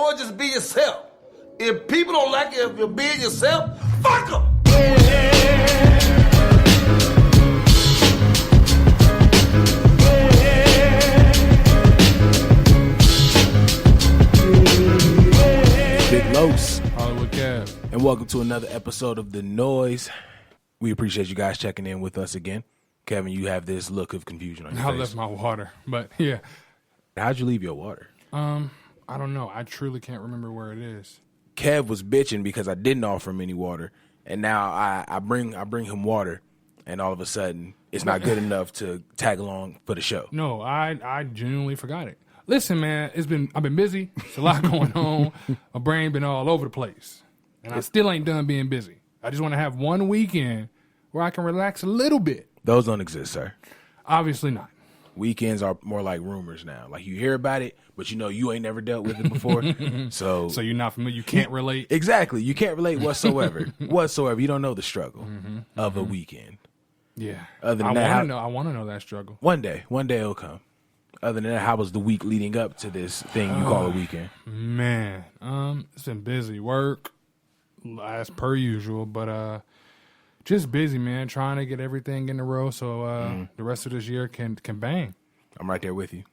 everyone just be yourself. If people don't like it, if you're being yourself, fuck them. Big Los, Hollywood Kev, and welcome to another episode of The Noize. We appreciate you guys checking in with us again. Kevin, you have this look of confusion on your face. I left my water, but yeah. How'd you leave your water? I don't know. I truly can't remember where it is. Kev was bitching because I didn't offer him any water, and now I bring him water, and all of a sudden it's not good enough to tag along for the show. No, I genuinely forgot it. Listen, man, I've been busy. It's a lot going on. My brain been all over the place, and I still ain't done being busy. I just want to have one weekend where I can relax a little bit. Those don't exist, sir. Obviously not. Weekends are more like rumors now. Like, you hear about it, but you know you ain't never dealt with it before. So you're not familiar. You can't relate. Exactly. You can't relate whatsoever. You don't know the struggle of a weekend. Yeah. Other than that, I want to know that struggle. One day it'll come. Other than that, how was the week leading up to this thing you call a weekend? Man, it's been busy. Work, as per usual, but just busy, man. Trying to get everything in a row so the rest of this year can bang. I'm right there with you,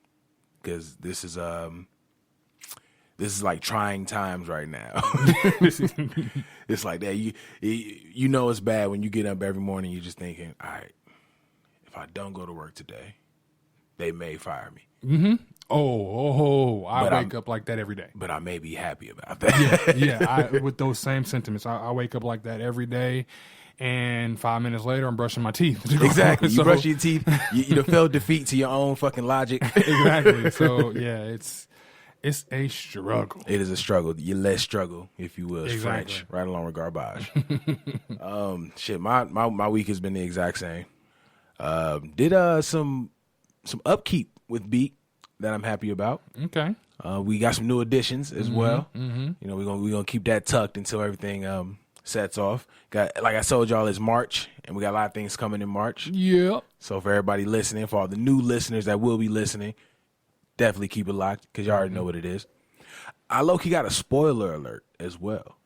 because this is like trying times right now. It's like that. You know it's bad when you get up every morning. You're just thinking, all right, if I don't go to work today, they may fire me. Mm-hmm. I wake up like that every day. But I may be happy about that. Yeah. With those same sentiments, I wake up like that every day. And 5 minutes later, I'm brushing my teeth. Exactly. You brush your teeth. You feel defeat to your own fucking logic. Exactly. So, yeah, it's a struggle. It is a struggle. You let struggle, if you will. It's Exactly. French, right along with garbage. My week has been the exact same. Did some upkeep with Beat that I'm happy about. Okay. We got some new additions as well. Mm-hmm. You know, we're gonna keep that tucked until everything sets off. Got, like I told y'all, it's March, and we got a lot of things coming in March. Yeah. So for everybody listening, for all the new listeners that will be listening, definitely keep it locked, because you already know what it is. I low-key got a spoiler alert as well.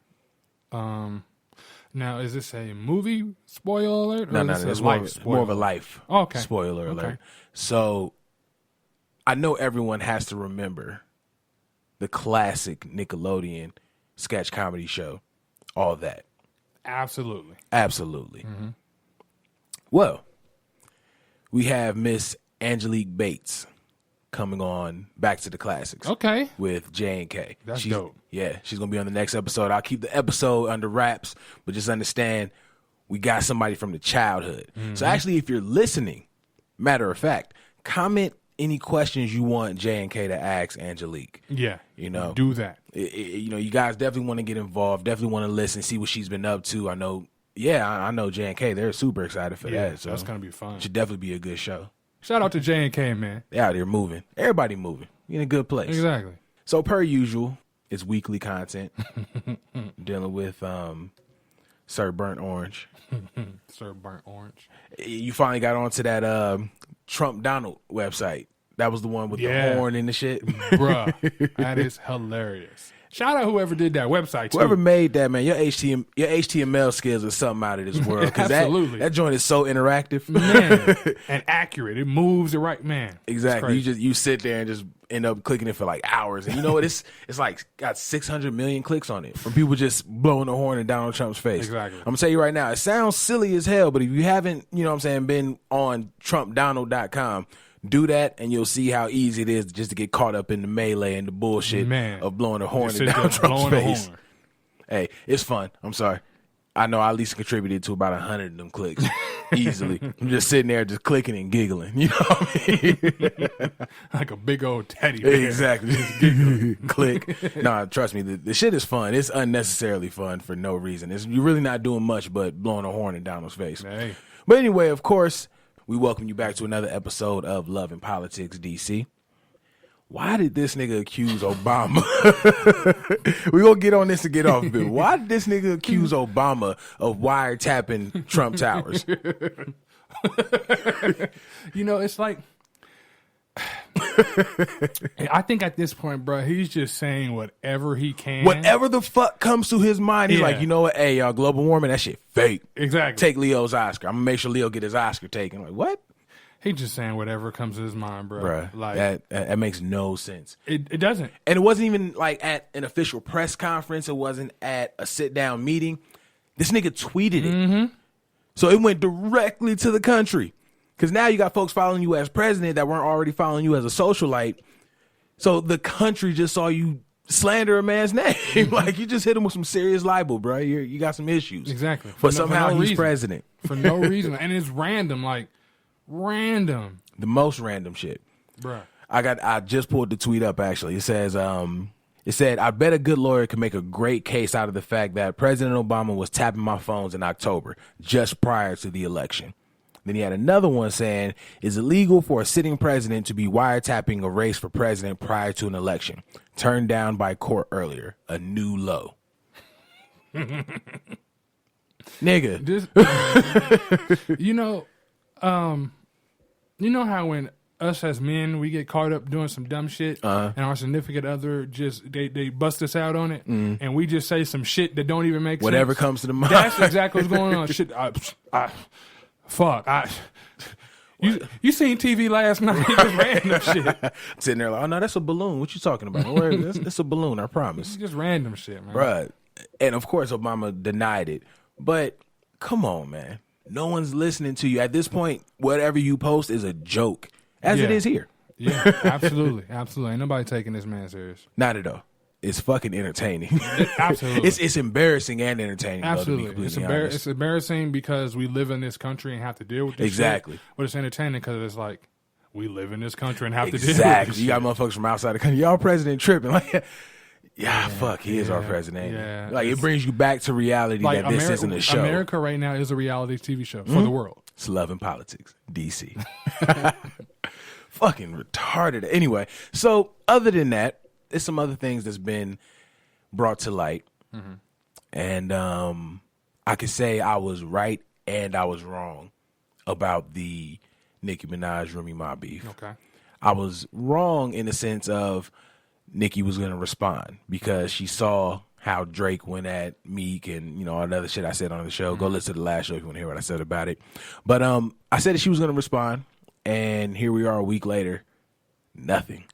Now, is this a movie spoiler alert? No, it's more of a life spoiler alert. So I know everyone has to remember the classic Nickelodeon sketch comedy show, All That. Absolutely. Mm-hmm. Well, we have Miss Angelique Bates coming on Back to the Classics. Okay. With J&K. That's dope. Yeah, she's going to be on the next episode. I'll keep the episode under wraps, but just understand we got somebody from the childhood. Mm-hmm. So actually, if you're listening, matter of fact, comment any questions you want J&K to ask Angelique. Yeah. You know, do that. You guys definitely want to get involved, definitely want to listen, see what she's been up to. I know J&K, they're super excited for that. So that's going to be fun. It should definitely be a good show. Shout out to J&K, man. They out there moving. Everybody moving. You're in a good place. Exactly. So per usual, it's weekly content dealing with Sir Burnt Orange. Sir Burnt Orange. You finally got onto that Trump Donald website. That was the one with the horn and the shit. Bruh, that is hilarious. Shout out whoever did that website, too. Whoever made that, man, your HTML skills are something out of this world. Because that joint is so interactive. Man, and accurate. It moves the right, man. Exactly. You sit there and just end up clicking it for like hours. And you know what? It's like got 600 million clicks on it from people just blowing the horn in Donald Trump's face. Exactly. I'm going to tell you right now, it sounds silly as hell, but if you haven't, been on TrumpDonald.com, do that, and you'll see how easy it is just to get caught up in the melee and the bullshit of blowing the horn in Donald Trump's face. Hey, it's fun. I'm sorry. I know I at least contributed to about 100 of them clicks easily. I'm just sitting there just clicking and giggling. You know what I mean? Like a big old teddy bear. Exactly. Just giggling. Click. Nah, trust me, the shit is fun. It's unnecessarily fun for no reason. You're really not doing much but blowing a horn in Donald's face. Hey. But anyway, of course, we welcome you back to another episode of Love and Politics DC. Why did this nigga accuse Obama? We're going to get on this to get off of it. Why did this nigga accuse Obama of wiretapping Trump Towers? It's like, I think at this point, bro, he's just saying whatever he can. Whatever the fuck comes to his mind, he's like, you know what? Hey, y'all, global warming, that shit fake. Exactly. Take Leo's Oscar. I'm gonna make sure Leo get his Oscar taken. Like, what? He's just saying whatever comes to his mind, bro. Bruh, Like that makes no sense. It doesn't. And it wasn't even like at an official press conference. It wasn't at a sit down meeting. This nigga tweeted it. So it went directly to the country. Because now you got folks following you as president that weren't already following you as a socialite. So the country just saw you slander a man's name. Like, you just hit him with some serious libel, bro. You got some issues. Exactly. But somehow he's president. For no reason. And it's random. Like, random. The most random shit. Bruh. I just pulled the tweet up, actually. It says, it said, I bet a good lawyer could make a great case out of the fact that President Obama was tapping my phones in October, just prior to the election. Then he had another one saying, is it legal for a sitting president to be wiretapping a race for president prior to an election? Turned down by court earlier. A new low. Nigga. You know how when us as men, we get caught up doing some dumb shit and our significant other just, they bust us out on it and we just say some shit that don't even make Whatever sense. comes to the mind. That's exactly what's going on. Shit. You seen TV last night? Just random shit. Sitting there like, oh no, that's a balloon. What you talking about? It's a balloon, I promise. Just random shit, man. Bruh. And of course Obama denied it. But come on, man. No one's listening to you. At this point, whatever you post is a joke. As it is here. Yeah, absolutely. Absolutely. Ain't nobody taking this man serious. Not at all. It's fucking entertaining. Absolutely. It's embarrassing and entertaining. Absolutely. It's embarrassing because we live in this country and have to deal with this exactly. shit. But it's entertaining because it's like, we live in this country and have to deal with Exactly. this You got shit. motherfuckers from outside the country. Y'all president tripping. Like, fuck, he is our president. Yeah. Like, it brings you back to reality Like that this isn't a show. America right now is a reality TV show for the world. It's love and politics. DC. Fucking retarded. Anyway, so other than that, there's some other things that's been brought to light. And I could say I was right and I was wrong about the Nicki Minaj Remy Ma beef. Okay. I was wrong in the sense of Nicki was going to respond because she saw how Drake went at Meek and, you know, all the other shit I said on the show. Go listen to the last show if you want to hear what I said about it. But I said that she was going to respond, and here we are a week later, nothing.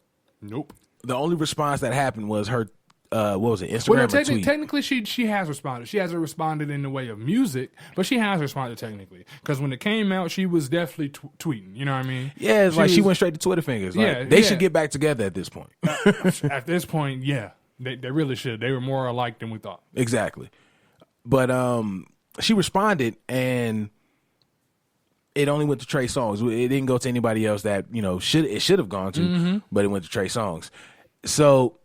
Nope. The only response that happened was her, what was it, Instagram or tweet? Technically, she has responded. She hasn't responded in the way of music, but she has responded technically. Because when it came out, she was definitely tweeting. You know what I mean? Yeah, it's she went straight to Twitter fingers. Like, they should get back together at this point. At this point, yeah. They really should. They were more alike than we thought. Exactly. But she responded, and it only went to Trey Songz. It didn't go to anybody else that, you know, it should have gone to, but it went to Trey Songz. So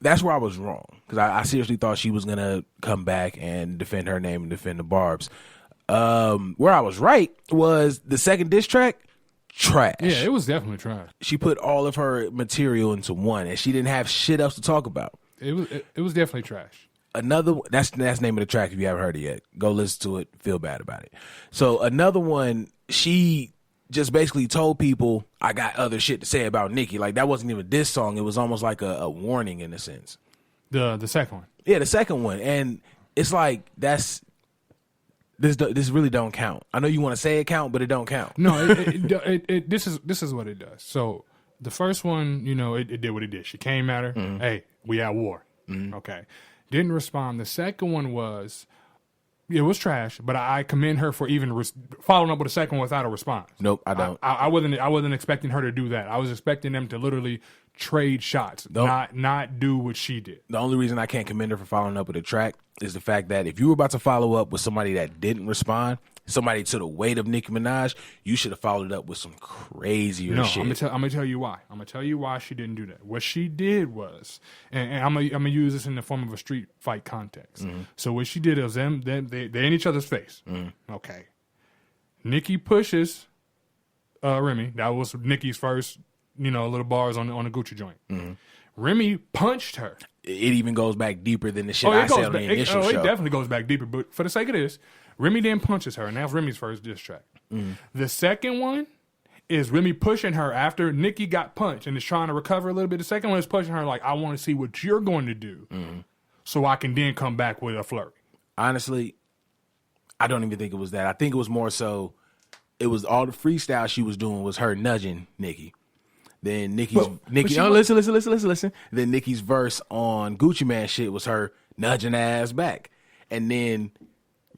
that's where I was wrong, because I seriously thought she was going to come back and defend her name and defend the Barbs. Where I was right was the second diss track, trash. Yeah, it was definitely trash. She put all of her material into one, and she didn't have shit else to talk about. It was definitely trash. Another, that's the name of the track if you haven't heard it yet. Go listen to it, feel bad about it. So another one, she just basically told people, I got other shit to say about Nicki. Like, that wasn't even a diss song. It was almost like a warning in a sense. The second one. Yeah, the second one. And it's like, this really don't count. I know you want to say it count, but it don't count. No, this is what it does. So the first one, you know, it did what it did. She came at her, hey, we at war. Okay. Didn't respond. The second one it was trash, but I commend her for even following up with a second one without a response. Nope, I don't. I wasn't expecting her to do that. I was expecting them to literally trade shots, not do what she did. The only reason I can't commend her for following up with a track is the fact that if you were about to follow up with somebody that didn't respond, somebody to the weight of Nicki Minaj, you should have followed up with some crazier shit. I'm gonna tell you why. I'm gonna tell you why she didn't do that. What she did was, and I'm gonna use this in the form of a street fight context. So what she did was they're in each other's face. Okay. Nicki pushes Remy. That was Nicki's first, you know, little bars on the Gucci joint. Remy punched her. It even goes back deeper than the shit I said on the initial show. It definitely goes back deeper, but for the sake of this, Remy then punches her, and that's Remy's first diss track. The second one is Remy pushing her after Nikki got punched and is trying to recover a little bit. The second one is pushing her like, I want to see what you're going to do so I can then come back with a flurry. Honestly, I don't even think it was that. I think it was more so it was all the freestyle she was doing was her nudging Nikki. Then listen. Then Nikki's verse on Gucci Man shit was her nudging ass back. And then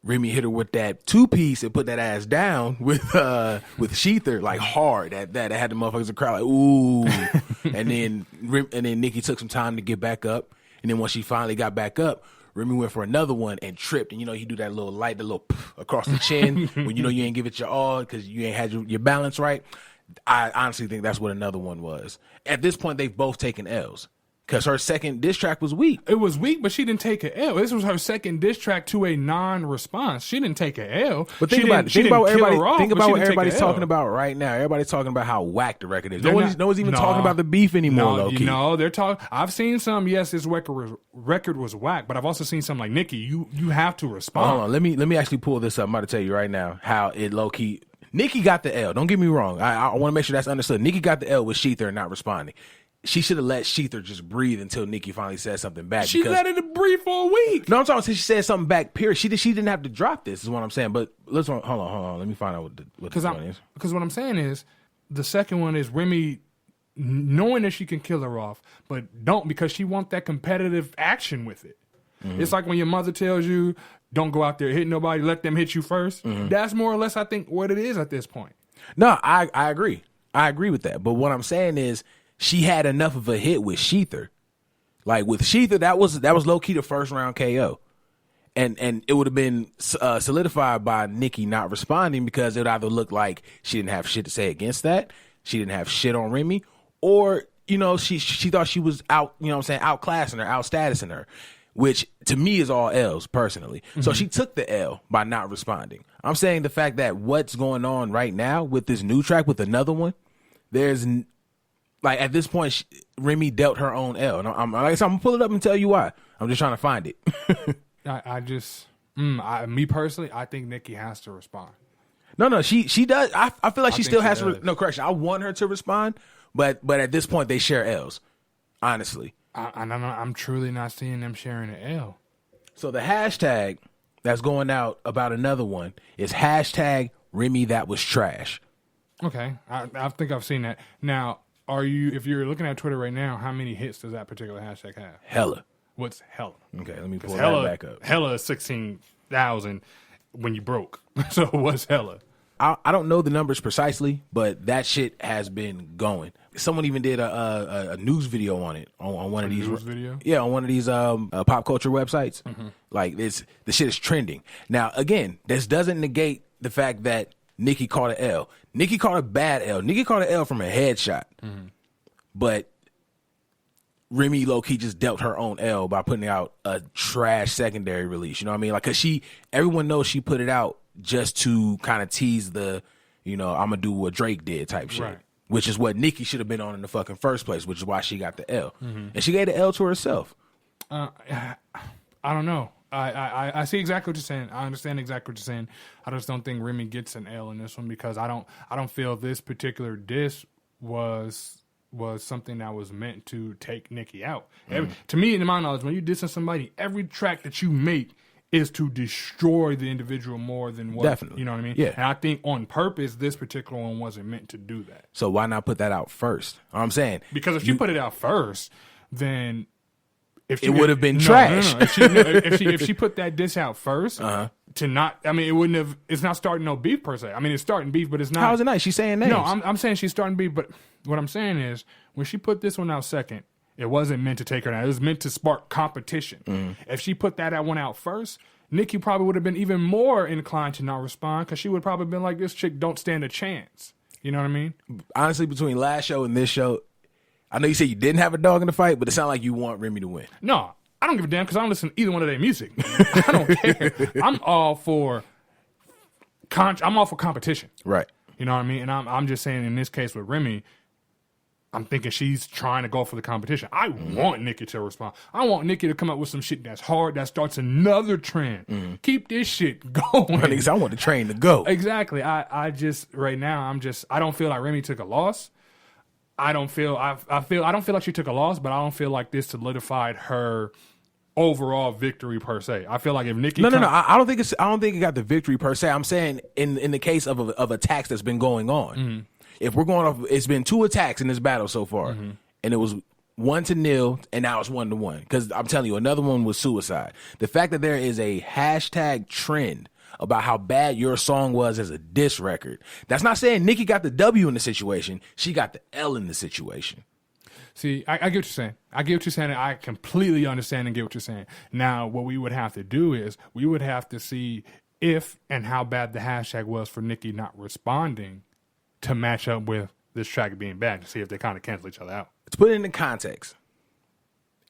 Remy hit her with that 2-piece and put that ass down with Sheether like hard. That had the motherfuckers in the crowd like ooh. and then Nikki took some time to get back up. And then once she finally got back up, Remy went for another one and tripped. And you do that little light, the little across the chin when you ain't give it your all because you ain't had your balance right. I honestly think that's what another one was. At this point, they've both taken L's. Because her second diss track was weak. It was weak, but she didn't take an L. This was her second diss track to a non-response. She didn't take an L. But think about what everybody's talking about right now. Everybody's talking about how whack the record is. No one's even talking about the beef anymore, low-key. No, they're talking. I've seen some, yes, this record was whack, but I've also seen some like, Nikki, you have to respond. Hold on, let me actually pull this up. I'm about to tell you right now how it low-key. Nikki got the L. Don't get me wrong. I want to make sure that's understood. Nikki got the L with Sheether and not responding. She should have let Sheether just breathe until Nikki finally said something back. She let it breathe for a week. No, I'm talking. She said something back. Period. She didn't have to drop this. Is what I'm saying. But hold on. Let me find out what this one is. Because what I'm saying is, the second one is Remy knowing that she can kill her off, but don't because she wants that competitive action with it. Mm-hmm. It's like when your mother tells you, "Don't go out there hitting nobody. Let them hit you first." Mm-hmm. That's more or less, I think, what it is at this point. No, I agree. I agree with that. But what I'm saying is, she had enough of a hit with Sheether. Like with Sheether, that was low key the first round KO, and it would have been solidified by Nikki not responding because it would either look like she didn't have shit to say against that, she didn't have shit on Remy, or she thought she was out, outclassing her, outstatusing her, which to me is all L's personally. Mm-hmm. So she took the L by not responding. I'm saying the fact that what's going on right now with this new track with another one, there's. Like, at this point, Remy dealt her own L. And I'm going to pull it up and tell you why. I'm just trying to find it. Me personally, I think Nikki has to respond. No, she does. I feel like she still has to. No, correction. I want her to respond, but at this point, they share L's, honestly. I'm truly not seeing them sharing an L. So the hashtag that's going out about another one is hashtag Remy that was trash. Okay. I think I've seen that. Now, if you're looking at Twitter right now, how many hits does that particular hashtag have? Hella. What's hella? Okay, let me pull that back up. Hella is 16,000 when you broke. So what's hella? I don't know the numbers precisely, but that shit has been going. Someone even did a news video on it on one of these news video? Yeah, on one of these pop culture websites. Mm-hmm. Like the shit is trending. Now, again, this doesn't negate the fact that Nikki caught an L. Nikki caught a bad L. Nikki caught an L from a headshot. Mm-hmm. But Remy low-key just dealt her own L by putting out a trash secondary release. You know what I mean? Like, because everyone knows she put it out just to kind of tease the, I'm going to do what Drake did type shit. Right. Which is what Nikki should have been on in the fucking first place, which is why she got the L. Mm-hmm. And she gave the L to herself. I don't know. I see exactly what you're saying. I understand exactly what you're saying. I just don't think Remy gets an L in this one because I don't feel this particular diss was something that was meant to take Nikki out. To me, in my knowledge, when you dissing somebody, every track that you make is to destroy the individual more than what. Definitely. You know what I mean? Yeah. And I think on purpose, this particular one wasn't meant to do that. So why not put that out first? I'm saying. Because if you put it out first, then it would have been trash. No. If she put that diss out first, to not, it wouldn't have. It's not starting no beef per se. It's starting beef, but it's not. How is it not? She's saying names. No, I'm saying she's starting beef, but what I'm saying is when she put this one out second, it wasn't meant to take her down. It was meant to spark competition. Mm. If she put that one out first, Nikki probably would have been even more inclined to not respond because she would probably been like, "This chick don't stand a chance." You know what I mean? Honestly, between last show and this show, I know you said you didn't have a dog in the fight, but it sounded like you want Remy to win. No, I don't give a damn because I don't listen to either one of their music. I don't care. I'm all for competition. Right. You know what I mean? And I'm just saying in this case with Remy, I'm thinking she's trying to go for the competition. I want Nicki to respond. I want Nicki to come up with some shit that's hard, that starts another trend. Keep this shit going. I want the train to go. Exactly. I just right now I don't feel like Remy took a loss. I don't feel like she took a loss, but I don't feel like this solidified her overall victory per se. I feel like if Nicki No. I don't think it got the victory per se. I'm saying in the case of attacks that's been going on. If we're going off, it's been 2 attacks in this battle so far, and it was 1-0, and now it's 1-1. Because I'm telling you, another one was suicide. The fact that there is a hashtag trend about how bad your song was as a diss record, that's not saying Nicki got the W in the situation. She got the L in the situation. See, I get what you're saying. I get what you're saying. And I completely understand and get what you're saying. Now, what we would have to do is we would have to see if and how bad the hashtag was for Nicki not responding to match up with this track being bad, to see if they kind of cancel each other out. Let's put it into context.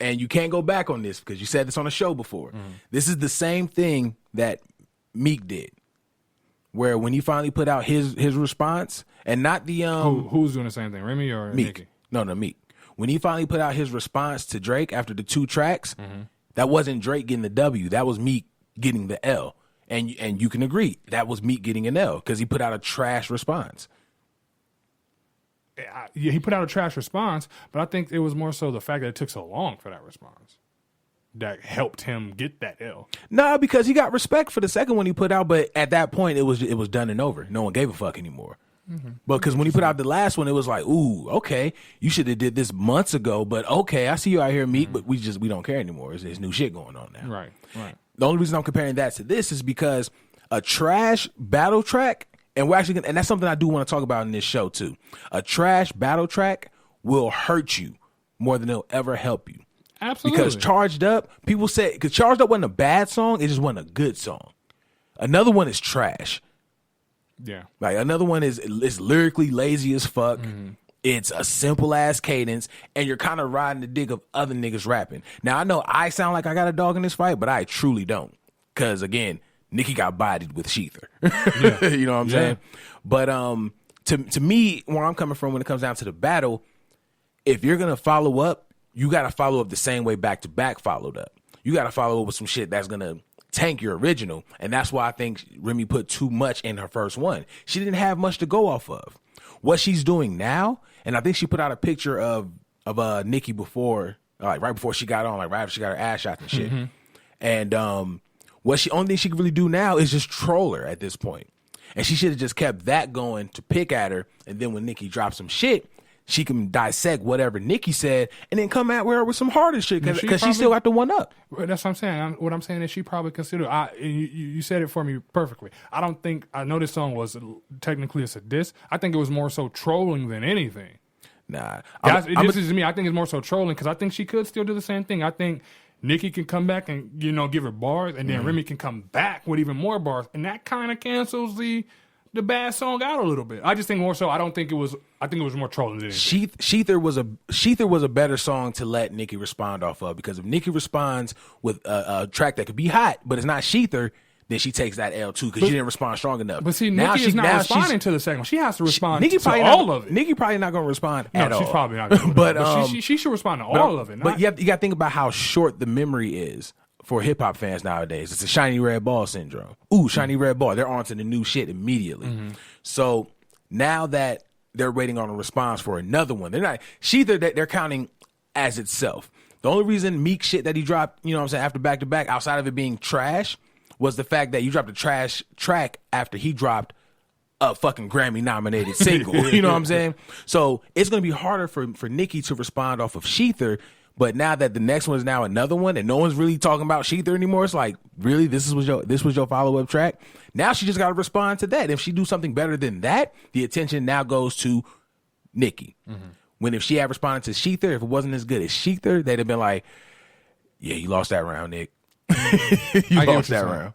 And you can't go back on this because you said this on the show before. This is the same thing that Meek did, where when he finally put out his response, and not the who's doing the same thing, Remy or Meek? Nicki? No, Meek. When he finally put out his response to Drake after the 2 tracks, that wasn't Drake getting the W. That was Meek getting the L. And you can agree that was Meek getting an L because he put out a trash response. Yeah, he put out a trash response, but I think it was more so the fact that it took so long for that response that helped him get that L. No, because he got respect for the second one he put out, but at that point it was done and over. No one gave a fuck anymore. But because when he put out the last one, it was like, ooh, okay, you should have did this months ago, but okay, I see you out here, Meek, but we don't care anymore. There's new shit going on now. Right. The only reason I'm comparing that to this is because a trash battle track, and that's something I do want to talk about in this show too. A trash battle track will hurt you more than it'll ever help you. Absolutely. Because Charged Up, people say, because Charged Up wasn't a bad song, it just wasn't a good song. Another one is trash. Yeah. Like another one is lyrically lazy as fuck. It's a simple ass cadence, and you're kind of riding the dick of other niggas rapping. Now I know I sound like I got a dog in this fight, but I truly don't. Because again, Nicki got bodied with Sheether. Yeah. You know what I'm saying? But to me, where I'm coming from when it comes down to the battle, if you're gonna follow up, you gotta follow up the same way back to back followed up. You gotta follow up with some shit that's gonna tank your original. And that's why I think Remy put too much in her first one. She didn't have much to go off of. What she's doing now, and I think she put out a picture of Nicki before, like right before she got on, like right after she got her ass shot and shit. And only thing she can really do now is just troll her at this point. And she should have just kept that going to pick at her. And then when Nicki drops some shit, she can dissect whatever Nicki said and then come at her with some harder shit because she still got the one up. That's what I'm saying. What I'm saying is she probably considered. You said it for me perfectly. I know this song was technically it's a diss. I think it was more so trolling than anything. Nah, this is me. I think it's more so trolling because I think she could still do the same thing. I think Nicki can come back and give her bars, and then Remy can come back with even more bars, and that kind of cancels the bad song out a little bit. I just think more so. I think it was more trolling than anything. Sheether was a better song to let Nicki respond off of, because if Nicki responds with a track that could be hot, but it's not Sheether, then she takes that L too because she didn't respond strong enough. But see, Nicki is not responding to the second one. She has to respond to all of it. Nicki probably not going to respond at all. No, she's probably not going to. But she should respond to all of it. But you got to think about how short the memory is for hip hop fans nowadays. It's a shiny red ball syndrome. Ooh, shiny red ball. They're on to the new shit immediately. So now that they're waiting on a response for another one, they're not Sheether. They're counting as itself. The only reason Meek shit that he dropped, you know what I'm saying, after back to back, outside of it being trash, was the fact that you dropped a trash track after he dropped a fucking Grammy nominated single. You know what I'm saying? So it's going to be harder for Nicki to respond off of Sheether. But now that the next one is now another one and no one's really talking about Sheether anymore, it's like, really, this was your follow-up track? Now she just got to respond to that. If she do something better than that, the attention now goes to Nicki. When if she had responded to Sheether, if it wasn't as good as Sheether, they'd have been like, yeah, you lost that round, Nick. You lost that round.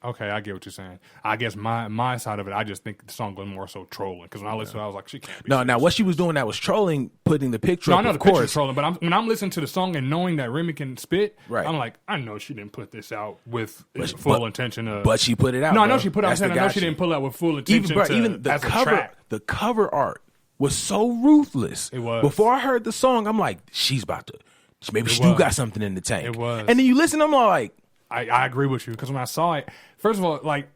Okay, I get what you're saying. I guess my side of it, I just think the song was more so trolling. Because when I listened to it, I was like, she can't be. No, now what she was doing that was trolling, putting the picture up, I know of the course. picture's trolling, but when I'm listening to the song and knowing that Remy can spit, right. I'm like, I know she didn't put this out with full intention of. But she put it out. No, I know she put it out. I know she didn't pull out with full intention even the cover art was so ruthless. It was. Before I heard the song, I'm like, she's about to. Maybe she do got something in the tank. It was. And then you listen, I'm like, I agree with you, because when I saw it, first of all, like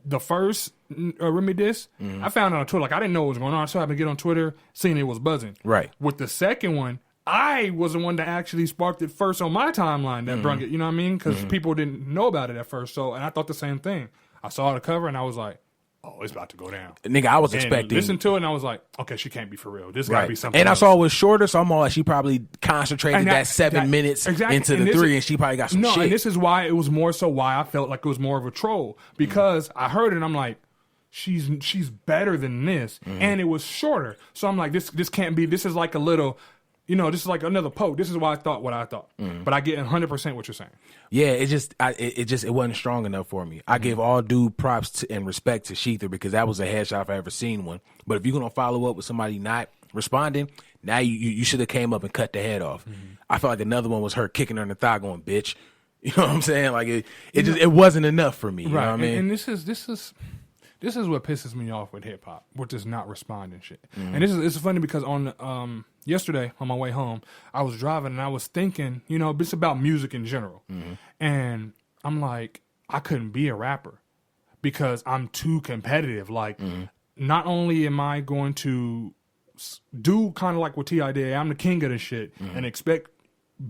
the first Remy diss, I found it on Twitter. Like I didn't know what was going on, so I happened to get on Twitter, seeing it was buzzing. Right. With the second one, I was the one that actually sparked it first on my timeline that brung it. You know what I mean? Because people didn't know about it at first. So, and I thought the same thing. I saw the cover and I was like, oh, it's about to go down. Nigga, I was and expecting. Listen to it and I was like, okay, she can't be for real. This got to be something. And else. I saw it was shorter, so I'm all like, she probably concentrated that 7 minutes into the 3, and she probably got some shit. And this is why it was more so why I felt like it was more of a troll, because I heard it and I'm like, she's better than this, and it was shorter. So I'm like, this can't be. This is like a little. This is like another poke. This is why I thought what I thought. But I get 100% what you're saying. Yeah, it wasn't strong enough for me. I give all due props and respect to Sheether, because that was a headshot if I ever seen one. But if you're going to follow up with somebody not responding, now you should have came up and cut the head off. I felt like another one was her kicking her in the thigh going, bitch. You know what I'm saying? Like it wasn't enough for me. You know what I mean? And this is what pisses me off with hip hop, with this not responding shit. And it's funny because on yesterday on my way home, I was driving and I was thinking, it's about music in general. And I'm like, I couldn't be a rapper because I'm too competitive. Like, not only am I going to do kind of like what T.I. did, I'm the king of this shit, and expect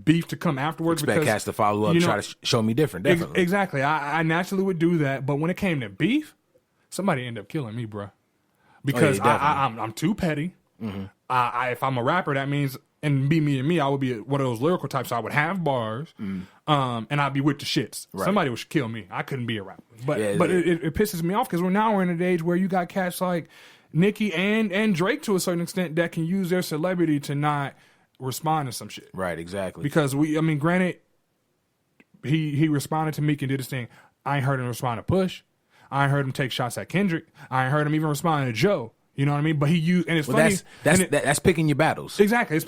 beef to come afterwards. Expect cats to follow up, try to show me different. Definitely. Exactly. I naturally would do that. But when it came to beef, somebody ended up killing me, bro. Because I'm too petty. If I'm a rapper, that means, and me, I would be one of those lyrical types. So I would have bars, and I'd be with the shits. Right. Somebody would kill me. I couldn't be a rapper. But it pisses me off because we're in an age where you got cats like Nicki and Drake to a certain extent that can use their celebrity to not respond to some shit. Right, exactly. Because granted, he responded to Meek and did his thing. I ain't heard him respond to Push. I ain't heard him take shots at Kendrick. I ain't heard him even respond to Joe. You know what I mean? But he used, and it's funny. That's picking your battles. Exactly. It's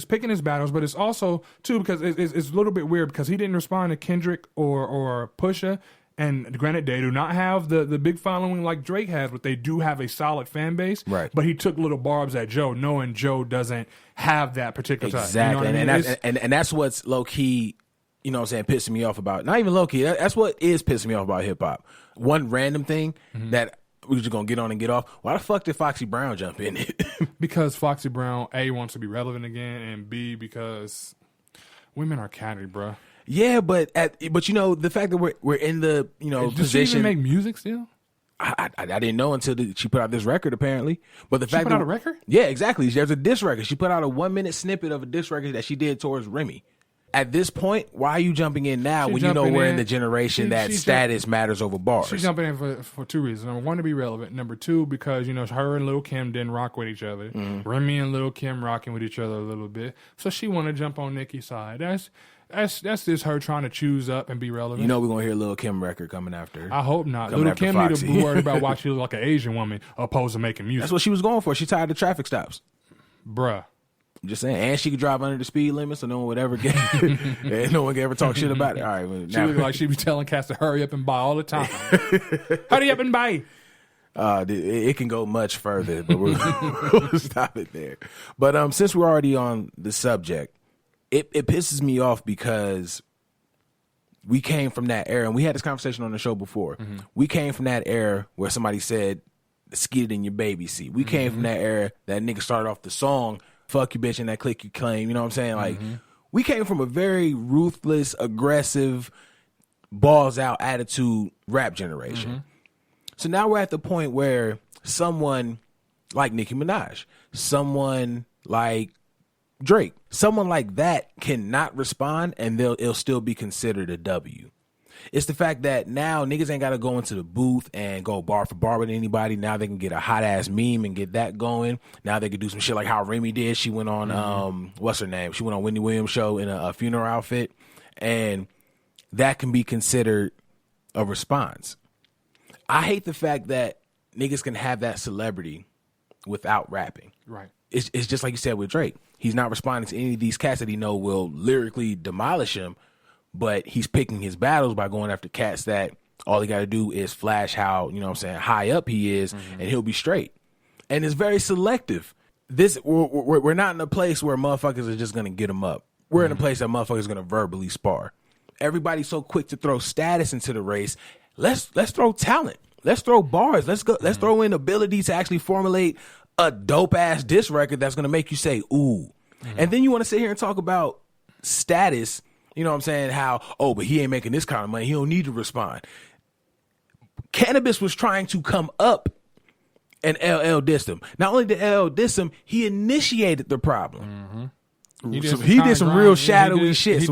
picking his battles, but it's also too because it's a little bit weird because he didn't respond to Kendrick or Pusha. And granted, they do not have the big following like Drake has, but they do have a solid fan base. Right. But he took little barbs at Joe, knowing Joe doesn't have that particular type. Exactly. You know what I mean? And that's what's low key, you know what I'm saying, pissing me off about. Not even low key. That's what is pissing me off about hip hop. One random thing that we're just gonna get on and get off. Why the fuck did Foxy Brown jump in it? Because Foxy Brown, A, wants to be relevant again, and B, because women are catty, bro. Yeah, but the fact that we're in the Does position. she even make music still? I didn't know until she put out this record apparently. But the fact she put out a record? Yeah, exactly. There's a diss record. She put out a 1-minute snippet of a diss record that she did towards Remy. At this point, why are you jumping in now when you know we're in the generation that status matters over bars? She's jumping in for two reasons. Number one, to be relevant. Number two, because her and Lil' Kim didn't rock with each other. Remy and Lil' Kim rocking with each other a little bit. So she want to jump on Nicki's side. That's just her trying to choose up and be relevant. You know we're going to hear Lil' Kim record coming after her. I hope not. Lil' Kim need to be worried about why she look like an Asian woman opposed to making music. That's what she was going for. She tired of traffic stops. Bruh. I'm just saying. And she could drive under the speed limit so no one would ever no one could ever talk shit about it. All right. Well, she look like she be telling cats to hurry up and buy all the time. Hurry up and buy. It can go much further, but we'll stop it there. But since we're already on the subject, it pisses me off because we came from that era, and we had this conversation on the show before. We came from that era where somebody said, "Skeeted in your baby seat." We came from that era that nigga started off the song, "Fuck you, bitch," and that click you claim. You know what I'm saying? Like, we came from a very ruthless, aggressive, balls out attitude rap generation. So now we're at the point where someone like Nicki Minaj, someone like Drake, someone like that cannot respond and it'll still be considered a W. It's the fact that now niggas ain't got to go into the booth and go bar for bar with anybody. Now they can get a hot ass meme and get that going. Now they can do some shit like how Remy did. She went on, what's her name? She went on Wendy Williams' show in a funeral outfit. And that can be considered a response. I hate the fact that niggas can have that celebrity without rapping. Right. It's just like you said with Drake. He's not responding to any of these cats that he know will lyrically demolish him, but he's picking his battles by going after cats that all he got to do is flash how, high up he is, and he'll be straight. And it's very selective. we're not in a place where motherfuckers are just gonna get them up. We're in a place that motherfuckers are gonna verbally spar. Everybody's so quick to throw status into the race. Let's throw talent. Let's throw bars. Let's throw in ability to actually formulate a dope ass diss record that's gonna make you say ooh. And then you want to sit here and talk about status. You know what I'm saying? How but he ain't making this kind of money. He don't need to respond. Cannabis was trying to come up. And LL dissed him. Not only did LL diss him, he initiated the problem. He did some real shadowy shit.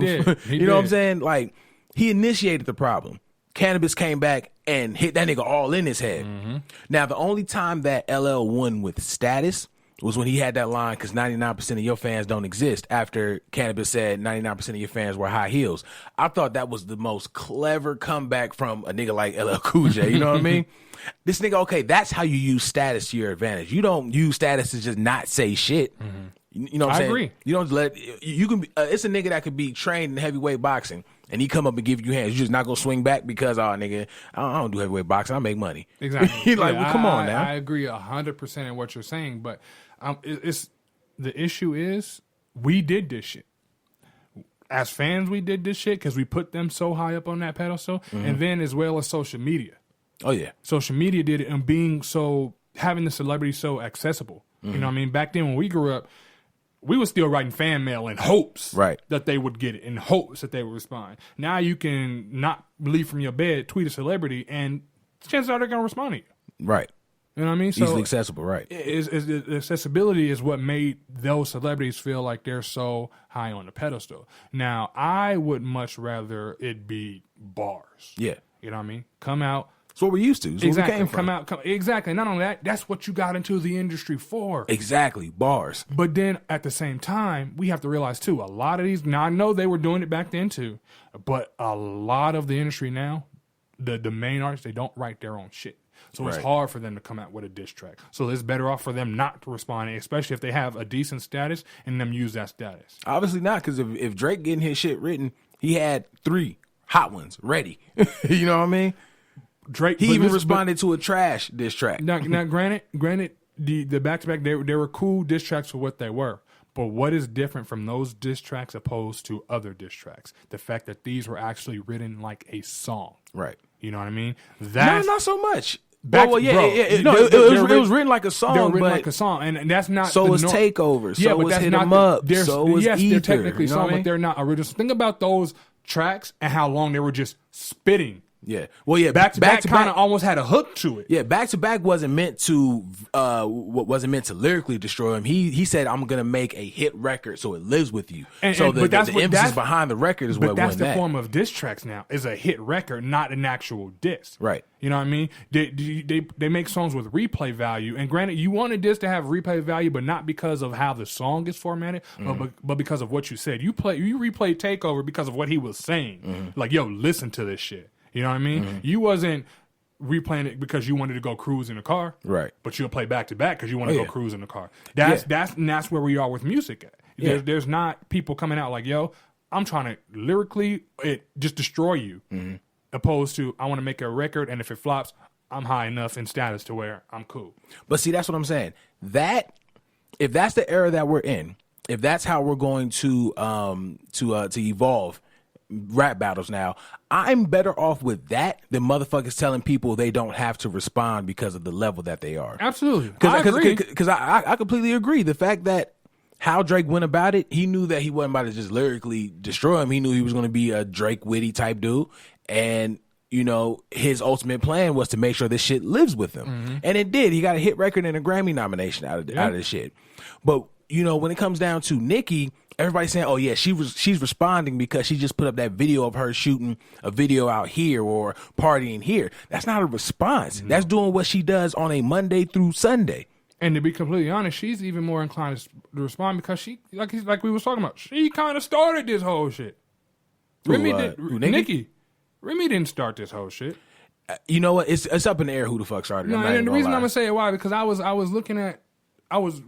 You know what I'm saying? Like, he initiated the problem. Cannabis came back and hit that nigga all in his head. Now, the only time that LL won with status was when he had that line, because 99% of your fans don't exist, after Cannabis said 99% of your fans wear high heels. I thought that was the most clever comeback from a nigga like LL Cool J. You know what I mean? This nigga, okay, that's how you use status to your advantage. You don't use status to just not say shit. You know what I'm saying? I agree. You don't let you can. It's a nigga that could be trained in heavyweight boxing, and he come up and give you hands. You just not gonna swing back because, nigga, I don't do heavyweight boxing. I make money. Exactly. Like, well, come on now. I agree 100% in what you're saying, but it's the issue is we did this shit. As fans, we did this shit because we put them so high up on that pedestal, and then as well as social media. Oh yeah, social media did it, and having the celebrity so accessible. You know what I mean? Back then when we grew up, we were still writing fan mail in hopes that they would get it, in hopes that they would respond. Now you can not leave from your bed, tweet a celebrity, and chances are they're going to respond to you. Right. You know what I mean? So easily accessible, right. Accessibility is what made those celebrities feel like they're so high on the pedestal. Now, I would much rather it be bars. Yeah. You know what I mean? Come out. It's what we're used to. It's exactly. What we came from. Exactly. Not only that, that's what you got into the industry for. Exactly. Bars. But then at the same time, we have to realize too, a lot of these, now I know they were doing it back then too, but a lot of the industry now, the main artists, they don't write their own shit. So it's hard for them to come out with a diss track. So it's better off for them not to respond, especially if they have a decent status and them use that status. Obviously not, because if Drake getting his shit written, he had 3 hot ones ready. You know what I mean? He even responded to a trash diss track. Now granted, the back-to-back, they were cool diss tracks for what they were. But what is different from those diss tracks opposed to other diss tracks? The fact that these were actually written like a song. Right. You know what I mean? No, not so much. It was written like a song. They were written like a song, and that's not. So was Takeover. So was Hit 'Em Up. So was Ether. They're technically songs, but they're not original. Think about those tracks and how long they were just spitting. Yeah. Well, yeah. Back to back kind of almost had a hook to it. Yeah. Back to back wasn't meant to lyrically destroy him. He said, "I'm gonna make a hit record so it lives with you." The emphasis behind the record is what. But that's the form of diss tracks now. Is a hit record, not an actual diss. Right. You know what I mean? They make songs with replay value, and granted, you wanted this to have replay value, but not because of how the song is formatted, but because of what you said. You replayed Takeover because of what he was saying. Like, yo, listen to this shit. You know what I mean? You wasn't replaying it because you wanted to go cruise in the car, right? But you'll play back to back because you want to go cruise in the car. That's where we are with music. There's not people coming out like, yo, I'm trying to lyrically just destroy you, opposed to I want to make a record, and if it flops, I'm high enough in status to where I'm cool. But see, that's what I'm saying. If that's the era that we're in, if that's how we're going to evolve rap battles now, I'm better off with that than motherfuckers telling people they don't have to respond because of the level that they are. Absolutely. Because I completely agree. The fact that how Drake went about it, he knew that he wasn't about to just lyrically destroy him. He knew he was going to be a Drake witty type dude. And, you know, his ultimate plan was to make sure this shit lives with him. And it did. He got a hit record and a Grammy nomination out of this shit. But, you know, when it comes down to Nicki, everybody's saying, oh, yeah, she's responding because she just put up that video of her shooting a video out here or partying here. That's not a response. No. That's doing what she does on a Monday through Sunday. And to be completely honest, she's even more inclined to respond because she, like we was talking about, she kind of started this whole shit. Nicki. Remy didn't start this whole shit. You know what? It's up in the air who the fuck started it. No, and the reason I'm going to say it why, because I was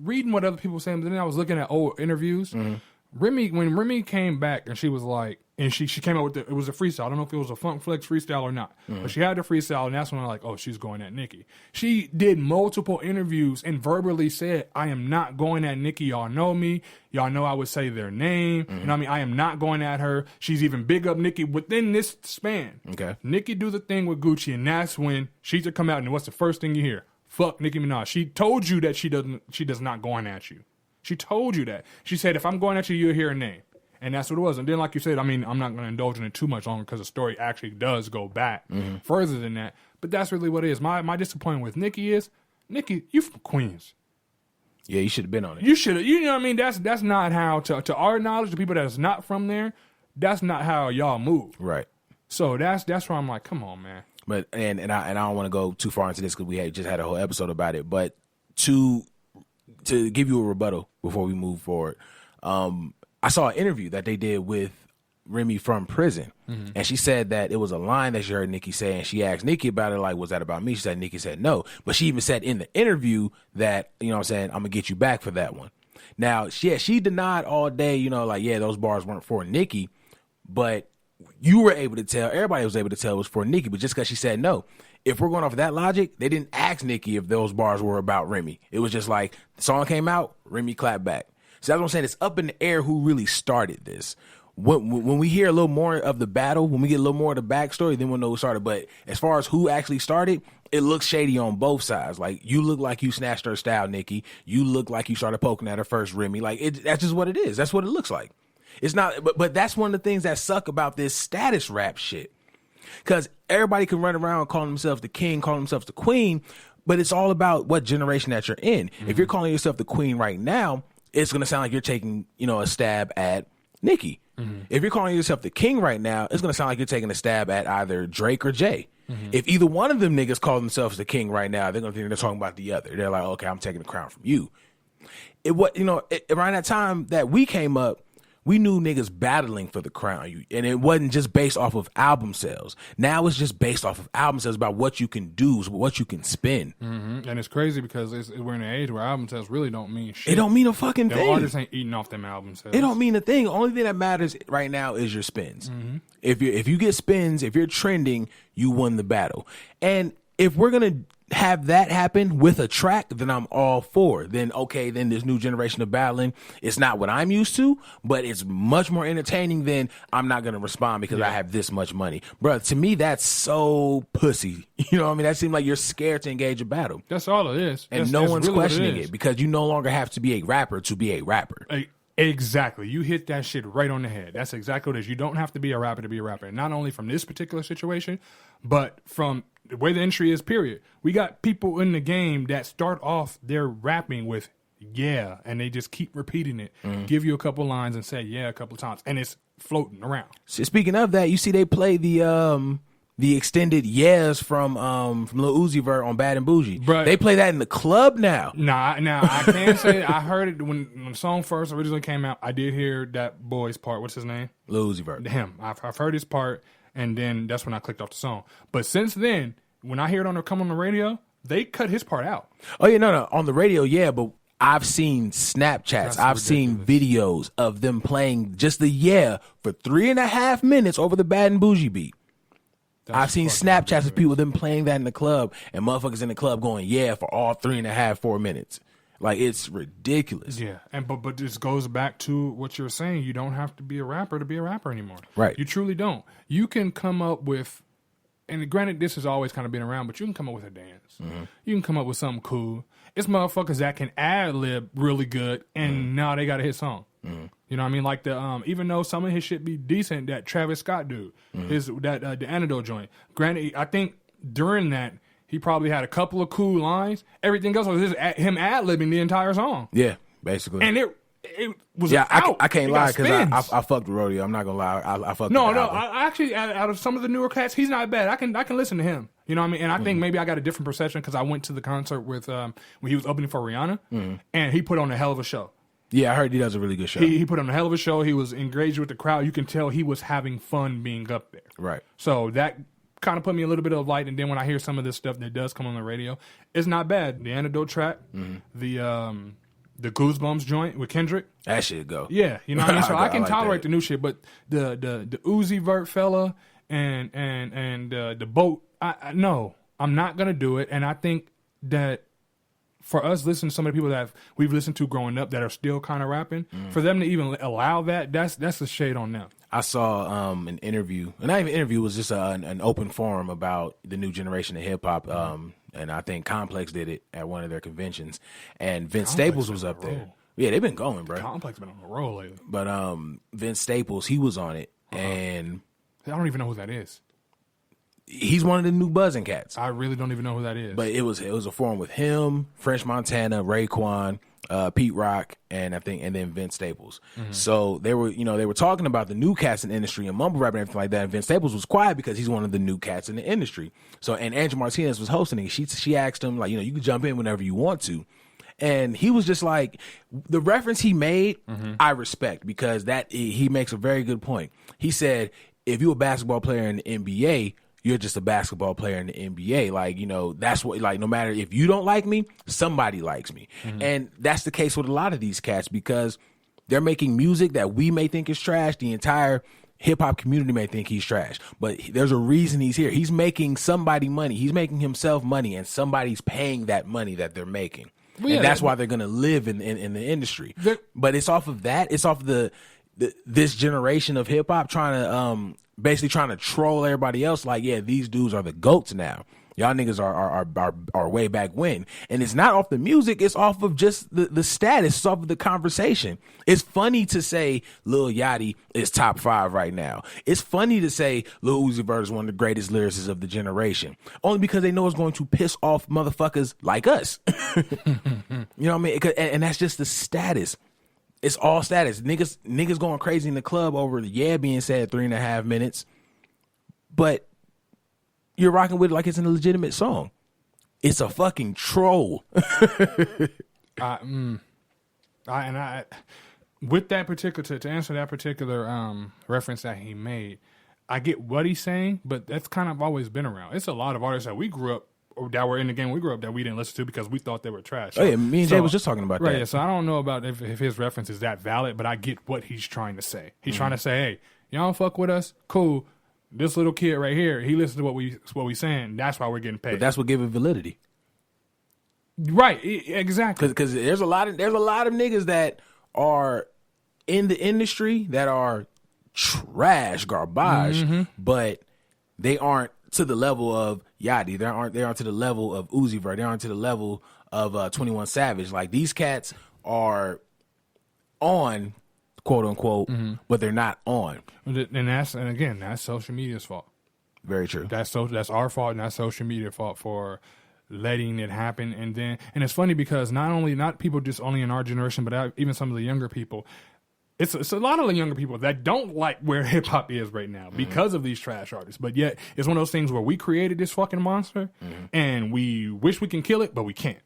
reading what other people were saying, but then I was looking at old interviews. When Remy came back and she was like, And she came out with it was a freestyle. I don't know if it was a Funk Flex freestyle or not. But she had the freestyle, and that's when I'm like, oh, she's going at Nicki. She did multiple interviews and verbally said, I am not going at Nicki. Y'all know me. Y'all know I would say their name. You know what I mean? I am not going at her. She's even big up Nicki within this span. Okay. Nicki do the thing with Gucci, and that's when she to come out, and what's the first thing you hear? Fuck Nicki Minaj. She told you that she does not going at you. She told you that. She said, if I'm going at you, you'll hear a name. And that's what it was. And then, like you said, I mean, I'm not going to indulge in it too much longer because the story actually does go back further than that. But that's really what it is. My disappointment with Nicki is, Nicki, you from Queens. Yeah, you should have been on it. You should have. You know what I mean? That's not how, to our knowledge, the people that's not from there, that's not how y'all move. Right. So that's where I'm like, come on, man. But and I don't want to go too far into this because we just had a whole episode about it. But to give you a rebuttal before we move forward, I saw an interview that they did with Remy from prison, and she said that it was a line that she heard Nicki say, and she asked Nicki about it, like, was that about me? She said Nicki said no, but she even said in the interview that, you know what I'm saying, I'm gonna get you back for that one. Now, she denied all day, you know, like, yeah, those bars weren't for Nicki, but you were able to tell, everybody was able to tell it was for Nicki, but just because she said no. If we're going off of that logic, they didn't ask Nicki if those bars were about Remy. It was just like, the song came out, Remy clapped back. So that's what I'm saying. It's up in the air who really started this. When we hear a little more of the battle, when we get a little more of the backstory, then we'll know who started. But as far as who actually started, it looks shady on both sides. Like, you look like you snatched her style, Nicki. You look like you started poking at her first, Remy. Like, that's just what it is. That's what it looks like. It's not, but that's one of the things that suck about this status rap shit. Because everybody can run around calling themselves the king, calling themselves the queen, but it's all about what generation that you're in. If you're calling yourself the queen right now, it's going to sound like you're taking, you know, a stab at Nicki. If you're calling yourself the king right now, it's going to sound like you're taking a stab at either Drake or Jay. If either one of them niggas call themselves the king right now, they're going to think they're talking about the other. They're like, okay, I'm taking the crown from you. Around that time that we came up, we knew niggas battling for the crown, and it wasn't just based off of album sales. Now it's just based off of album sales, about what you can do, what you can spin. And it's crazy because we're in an age where album sales really don't mean shit. It don't mean a fucking the thing. artists ain't eating off them album sales. It don't mean a thing. The only thing that matters right now is your spins. If you get spins, if you're trending, you won the battle. And if we're gonna have that happen with a track, then I'm all for. Then this new generation of battling, it's not what I'm used to, but it's much more entertaining than I'm not gonna respond because I have this much money. Bro, to me that's so pussy. You know what I mean? That seems like you're scared to engage a battle. That's all it is. And no one's really questioning it because you no longer have to be a rapper to be a rapper. Exactly. You hit that shit right on the head. That's exactly what it is. You don't have to be a rapper to be a rapper. And not only from this particular situation, but from the way the industry is, period. We got people in the game that start off their rapping with yeah, and they just keep repeating it. Give you a couple lines and say yeah a couple times, and it's floating around. So speaking of that, you see they play the extended yes from Lil Uzi Vert on Bad and Bougie. But they play that in the club now. Nah, I can't say I heard it when the song first originally came out. I did hear that boy's part. What's his name? Lil Uzi Vert. Him. I've heard his part, and then that's when I clicked off the song. But since then, when I hear it come on the radio, they cut his part out. Oh yeah, no, on the radio, yeah, but I've seen Snapchats, I've seen videos of them playing just the yeah for 3.5 minutes over the Bad and Bougie beat. I've seen Snapchats of people them playing that in the club and motherfuckers in the club going yeah for all 3.5-4 minutes. Like, it's ridiculous. Yeah, and but this goes back to what you're saying. You don't have to be a rapper to be a rapper anymore. Right. You truly don't. You can come up with, and granted, this has always kind of been around, but you can come up with a dance. You can come up with something cool. It's motherfuckers that can ad-lib really good, and now they got a hit song. You know what I mean? Like even though some of his shit be decent, that Travis Scott dude, the Antidote joint. Granted, I think during that, he probably had a couple of cool lines. Everything else was just him ad-libbing the entire song. Yeah, basically. And it was I can't lie because I fucked with Rodeo. I'm not gonna lie. I fucked. No. I actually, out of some of the newer cats, he's not bad. I can listen to him. You know what I mean? And I think maybe I got a different perception because I went to the concert with when he was opening for Rihanna, and he put on a hell of a show. Yeah, I heard he does a really good show. He put on a hell of a show. He was engaged with the crowd. You can tell he was having fun being up there. Right. So that kind of put me a little bit of light. And then when I hear some of this stuff that does come on the radio, it's not bad. The Antidote track, the the Goosebumps joint with Kendrick. That shit go. Yeah, you know what I mean? So I can like tolerate that. the new shit, but the Uzi Vert fella and the boat, no, I'm not going to do it. And I think that for us listening to some of the people that we've listened to growing up that are still kind of rapping, for them to even allow that's a shade on them. I saw an interview, and not even an interview, it was just an open forum about the new generation of hip hop. And I think Complex did it at one of their conventions, and Vince Staples was up there. Yeah, they've been going, bro. Complex been on a roll lately. But Vince Staples, he was on it, and I don't even know who that is. he's one of the new buzzing cats. I really don't even know who that is. But it was a forum with him, French Montana, Raekwon, Pete Rock, and then Vince Staples. So they were talking about the new cats in the industry and mumble rap and everything like that. And Vince Staples was quiet because he's one of the new cats in the industry. So and Angie Martinez was hosting it. She asked him, like, you can jump in whenever you want to. And he was just like, the reference he made, I respect, because he makes a very good point. He said, if you're a basketball player in the NBA, you're just a basketball player in the NBA. Like, that's what, like, no matter if you don't like me, somebody likes me. And that's the case with a lot of these cats, because they're making music that we may think is trash. The entire hip hop community may think he's trash, but there's a reason he's here. He's making somebody money. He's making himself money, and somebody's paying that money that they're making. Well, and that's why they're going to live in the industry. But it's off of that. It's off of this generation of hip hop basically trying to troll everybody else. Like, yeah, these dudes are the GOATs now. Y'all niggas are way back when. And it's not off the music. It's off of just the status. It's off of the conversation. It's funny to say Lil Yachty is top 5 right now. It's funny to say Lil Uzi Vert is one of the greatest lyricists of the generation. Only because they know it's going to piss off motherfuckers like us. You know what I mean? And that's just the status. It's all status. Niggas going crazy in the club over the yeah being said 3.5 minutes. But you're rocking with it like it's a legitimate song. It's a fucking troll. With that particular, to answer that particular reference that he made, I get what he's saying, but that's kind of always been around. It's a lot of artists that we grew up, or that were in the game we grew up, that we didn't listen to because we thought they were trash. Oh yeah, me and Jay was just talking about that. Right, yeah, so I don't know about if his reference is that valid, but I get what he's trying to say. He's trying to say, hey, y'all don't fuck with us? Cool. This little kid right here, he listens to what we saying. That's why we're getting paid. But that's what gives it validity. Right, exactly. Because there's a lot of niggas that are in the industry that are trash, garbage, but they aren't to the level of Yachty. They aren't to the level of Uzi Vert. They aren't to the level of 21 Savage. Like, these cats are on, quote unquote, but they're not on. And again, that's social media's fault. Very true. That's our fault, and that's social media's fault for letting it happen. And it's funny because not people just only in our generation, but even some of the younger people. It's a lot of the younger people that don't like where hip hop is right now because of these trash artists. But yet, it's one of those things where we created this fucking monster, and we wish we can kill it, but we can't.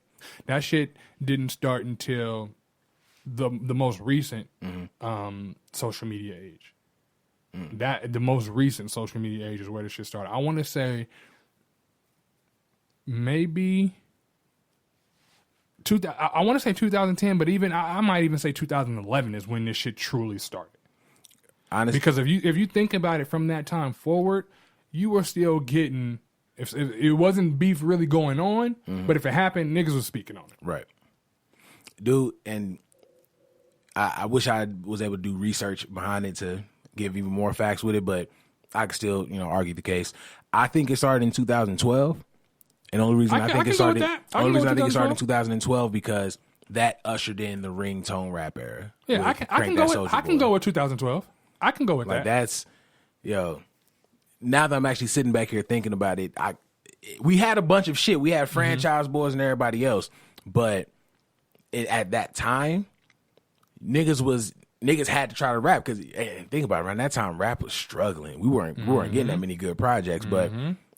That shit didn't start until the most recent social media age. That the most recent social media age is where this shit started. I want to say maybe I want to say 2010, but even I might even say 2011 is when this shit truly started. Honestly, because if you think about it from that time forward, you were still getting if it wasn't beef really going on, but if it happened, niggas was speaking on it. Right, dude. And I wish I was able to do research behind it to give even more facts with it, but I could still argue the case. I think it started in 2012. And the only reason I think it started in 2012 because that ushered in the ringtone rap era. Yeah, I can go with 2012. I can go with like that. That's now that I'm actually sitting back here thinking about it, we had a bunch of shit. We had Franchise Boys and everybody else, but at that time, niggas had to try to rap because think about it. Around that time, rap was struggling. We weren't getting that many good projects, but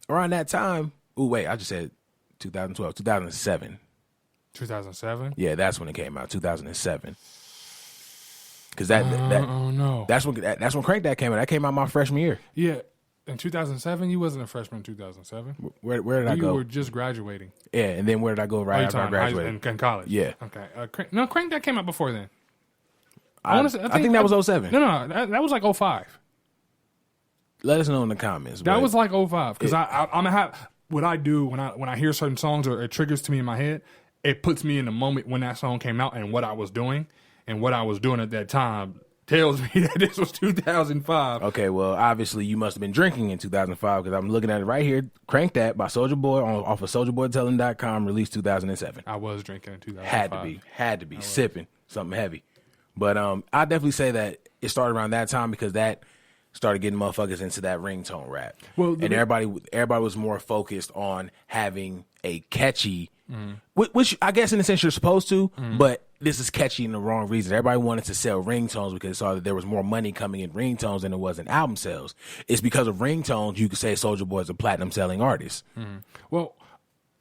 around that time. Oh, wait, I just said 2012, 2007. 2007? Yeah, that's when it came out, 2007. Because oh no, that's when Crank That came out. That came out my freshman year. Yeah, In 2007, you wasn't a freshman in 2007. Where did I go? You were just graduating. Yeah, and then where did I go right after I graduated? In college. Yeah. Okay. Crank That came out before then. I think that was 07. No, that was like 05. Let us know in the comments. That was like 05. Because I'm gonna have what I do when I hear certain songs or it triggers to me in my head. It puts me in the moment when that song came out and what I was doing, and what I was doing at that time tells me that this was 2005. Okay, well, obviously you must have been drinking in 2005 because I'm looking at it right here. Crank That by Soulja Boy off of SouljaBoyTellin.com, released 2007. I was drinking in 2005. Had to be sipping something heavy. But I definitely say that it started around that time because that started getting motherfuckers into that ringtone rap. Well, and everybody was more focused on having a catchy, which I guess in a sense you're supposed to, but this is catchy in the wrong reason. Everybody wanted to sell ringtones because they saw that there was more money coming in ringtones than it was in album sales. It's because of ringtones you could say Soulja Boy is a platinum selling artist. Well,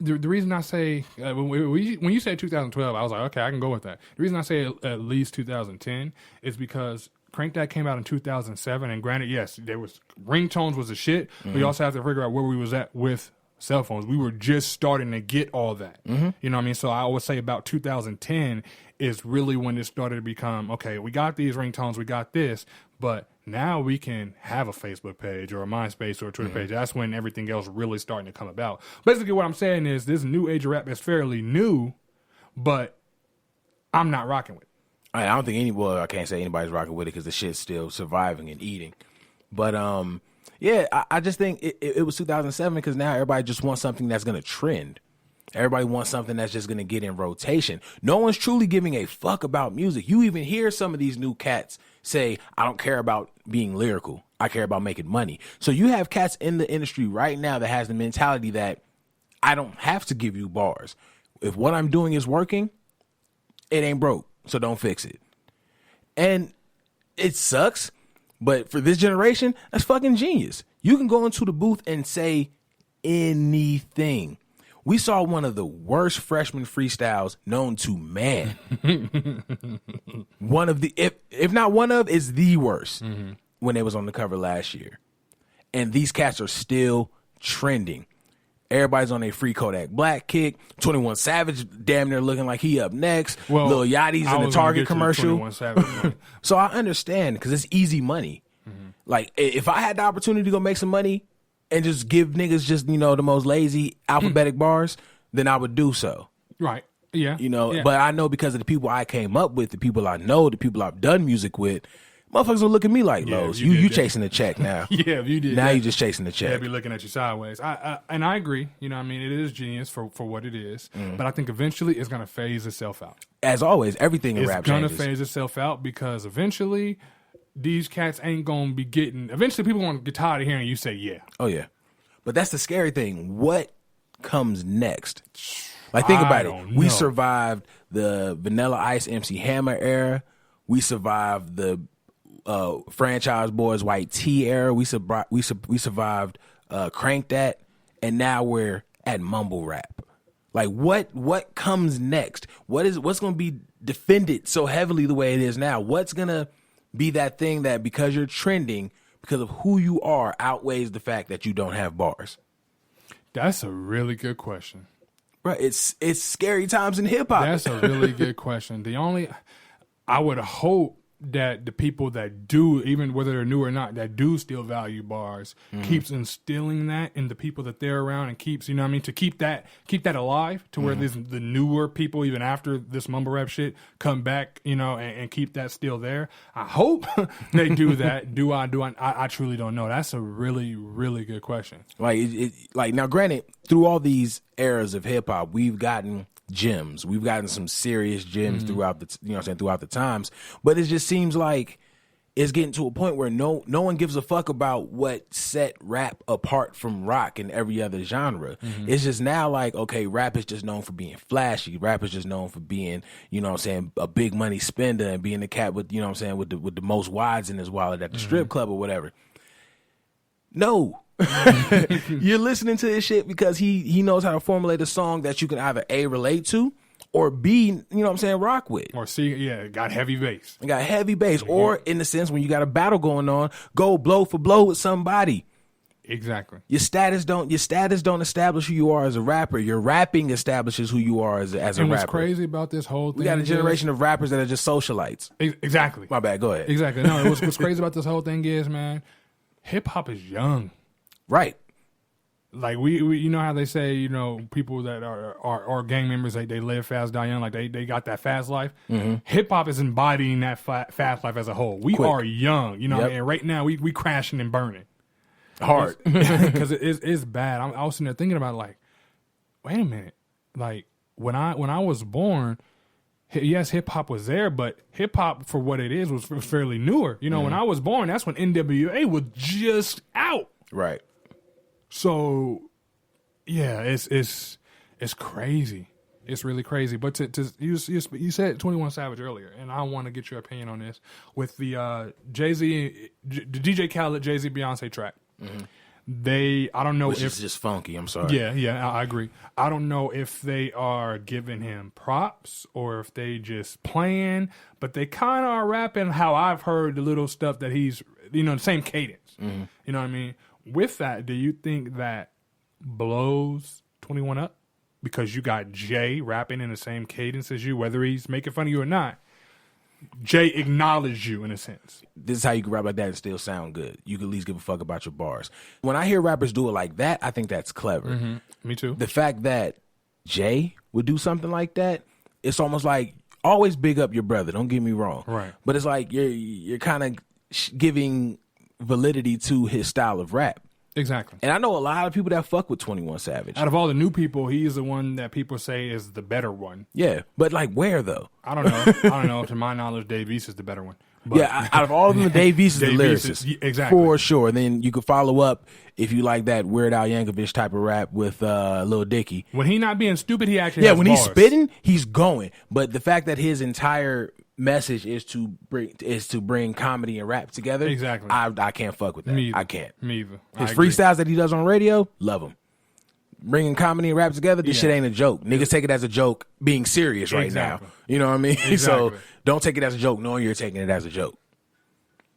the reason I say when you said 2012, I was like, okay, I can go with that. The reason I say at least 2010 is because Crank That came out in 2007, and granted, yes, there was ringtones was a shit, but you also have to figure out where we was at with cell phones. We were just starting to get all that. You know what I mean? So I would say about 2010 is really when it started to become, okay, we got these ringtones, we got this, but now we can have a Facebook page or a MySpace or a Twitter page. That's when everything else really starting to come about. Basically what I'm saying is this new age of rap is fairly new, but I'm not rocking with it. I don't think I can't say anybody's rocking with it because the shit's still surviving and eating. But yeah, I just think it was 2007 because now everybody just wants something that's going to trend. Everybody wants something that's just going to get in rotation. No one's truly giving a fuck about music. You even hear some of these new cats say, I don't care about being lyrical. I care about making money. So you have cats in the industry right now that has the mentality that I don't have to give you bars. If what I'm doing is working, it ain't broke. So don't fix it. And it sucks, but for this generation, that's fucking genius. You can go into the booth and say anything. We saw one of the worst freshman freestyles known to man. One of the, if not one of, is the worst when it was on the cover last year. And these cats are still trending. Everybody's on a free Kodak Black kick. 21 Savage damn near looking like he up next. Well, Lil Yachty's in the Target commercial. So I understand because it's easy money. Like if I had the opportunity to go make some money and just give niggas just, the most lazy alphabetic bars, then I would do so. Right. Yeah. But I know because of the people I came up with, the people I know, the people I've done music with, motherfuckers will look at me like, Los, you chasing the check now. Yeah, if you did. Now you just chasing the check. They'll be looking at you sideways. And I agree. It is genius for what it is. But I think eventually it's going to phase itself out. As always, everything in rap changes. It's going to phase itself out because eventually these cats ain't going to be getting... Eventually people going to get tired of hearing you say yeah. Oh, yeah. But that's the scary thing. What comes next? Like, think about it. We survived the Vanilla Ice MC Hammer era. We survived the Franchise Boys White Tee era. We survived Crank That, and now we're at mumble rap. Like what comes next? What's going to be defended so heavily the way it is now? What's going to be that thing that because you're trending, because of who you are, outweighs the fact that you don't have bars? That's a really good question. Right, it's scary times in hip hop. That's a really good question. I would hope that the people that do, even whether they're new or not, that do still value bars, keeps instilling that in the people that they're around and keeps, to keep that alive to where the newer people, even after this mumble rap shit, come back, and keep that still there. I hope they do that. Do I? I truly don't know. That's a really, really good question. Like now, granted, through all these eras of hip hop, we've gotten gems. We've gotten some serious gems throughout the times, but it just seems like it's getting to a point where no one gives a fuck about what set rap apart from rock and every other genre. It's just now like, okay, rap is just known for being flashy. Rap is just known for being, a big money spender and being the cat with, with the most wides in his wallet at the strip club or whatever. No. You're listening to this shit because he knows how to formulate a song that you can either A, relate to, or B, rock with. Or C, got heavy bass. Got heavy bass. Or in the sense when you got a battle going on, go blow for blow with somebody. Exactly. Your status don't establish who you are as a rapper. Your rapping establishes who you are as a rapper. And what's crazy about this whole thing? We got a generation of rappers that are just socialites. Exactly. My bad. Go ahead. Exactly. No, what's crazy about this whole thing is, man, hip hop is young. Right. Like we you know how they say, you know, people that are gang members, they live fast, die young, like they got that fast life. Mm-hmm. Hip hop is embodying that fast life as a whole. We are young, you know, and right now we crashing and burning hard because it's bad. I was sitting there thinking about like, wait a minute, like when I was born, yes, hip hop was there, but hip hop for what it is was fairly newer. You know, when I was born, that's when NWA was just out. Right. So, yeah, it's crazy. It's really crazy. But you said 21 Savage earlier, and I want to get your opinion on this with the Jay-Z, the DJ Khaled, Jay-Z, Beyonce track. Mm-hmm. I don't know Which if is just funky. I'm sorry. Yeah, I agree. I don't know if they are giving him props or if they just playing, but they kind of are rapping how I've heard the little stuff that he's, you know, the same cadence. Mm-hmm. You know what I mean? With that, do you think that blows 21 up? Because you got Jay rapping in the same cadence as you, whether he's making fun of you or not. Jay acknowledged you in a sense. This is how you can rap like that and still sound good. You can at least give a fuck about your bars. When I hear rappers do it like that, I think that's clever. Mm-hmm. Me too. The fact that Jay would do something like that, it's almost like, always big up your brother, don't get me wrong. Right. But it's like you're kind of giving validity to his style of rap. Exactly. And I know a lot of people that fuck with 21 Savage. Out of all the new people, he's the one that people say is the better one. Yeah, but like where though? I don't know. To my knowledge, Dave East is the better one. But, yeah, out of all of them, Dave East is the lyricist. Exactly. For sure. And then you could follow up if you like that Weird Al Yankovic type of rap with Lil Dicky. When he not being stupid, he actually has when bars. He's spitting, he's going. But the fact that his entire message is to bring comedy and rap together. Exactly. I can't fuck with that. Me either. I can't. Me either. His freestyles that he does on radio, love them. Bringing comedy and rap together, this shit ain't a joke. Niggas take it as a joke being serious right now. You know what I mean? Exactly. So don't take it as a joke knowing you're taking it as a joke.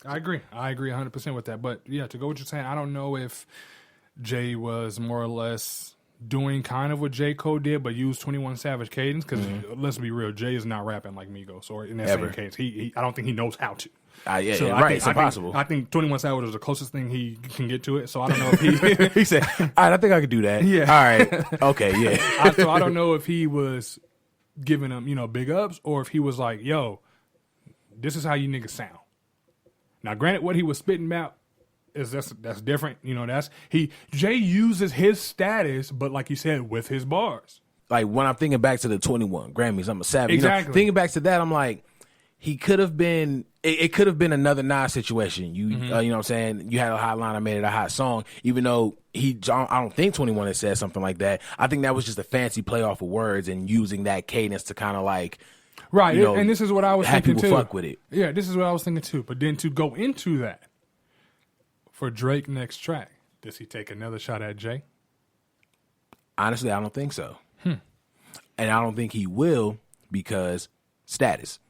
I agree 100% with that. But yeah, to go what you're saying, I don't know if Jay was more or less doing kind of what J. Cole did, but used 21 Savage cadence. Because let's be real, Jay is not rapping like Migos or in that same cadence. He I don't think he knows how to. It's impossible. I think 21 Savage was the closest thing he can get to it. So I don't know if he he said, "All right, I think I could do that." Yeah. All right. Okay. Yeah. So I don't know if he was giving them, you know, big ups, or if he was like, "Yo, this is how you niggas sound." Now, granted, what he was spitting about is that's different. You know, Jay uses his status, but like you said, with his bars. Like when I'm thinking back to the 21 Grammys, I'm a savage. Exactly. You know, thinking back to that, I'm like, he could have been. It could have been another Nas situation. You know what I'm saying? You had a hot line, I made it a hot song. Even though I don't think 21 had said something like that. I think that was just a fancy play off of words and using that cadence to kind of like. Right, you know, and this is what I was thinking people too. Fuck with it. Yeah, this is what I was thinking too. But then to go into that for Drake next track, does he take another shot at Jay? Honestly, I don't think so. And I don't think he will because status.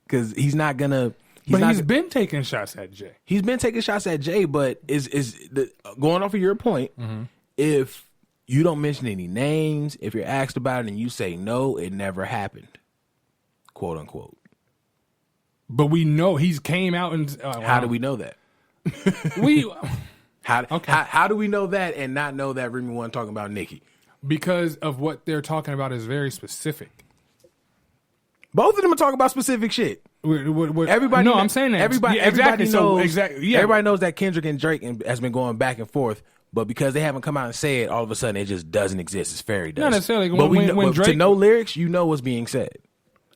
Because he's not gonna. He's been taking shots at Jay. He's been taking shots at Jay, but going off of your point, if you don't mention any names, if you're asked about it and you say no, it never happened, quote unquote. But we know he's came out and how do we know that? How do we know that and not know that Remy wasn't talking about Nicki? Because of what they're talking about is very specific. Both of them are talking about specific shit. Everybody, no, I'm saying that. Everybody knows. So, exactly. Yeah. Everybody knows that Kendrick and Drake has been going back and forth, but because they haven't come out and say it, all of a sudden it just doesn't exist. It's fairy dust. Not necessarily. But when Drake, to know lyrics, you know what's being said.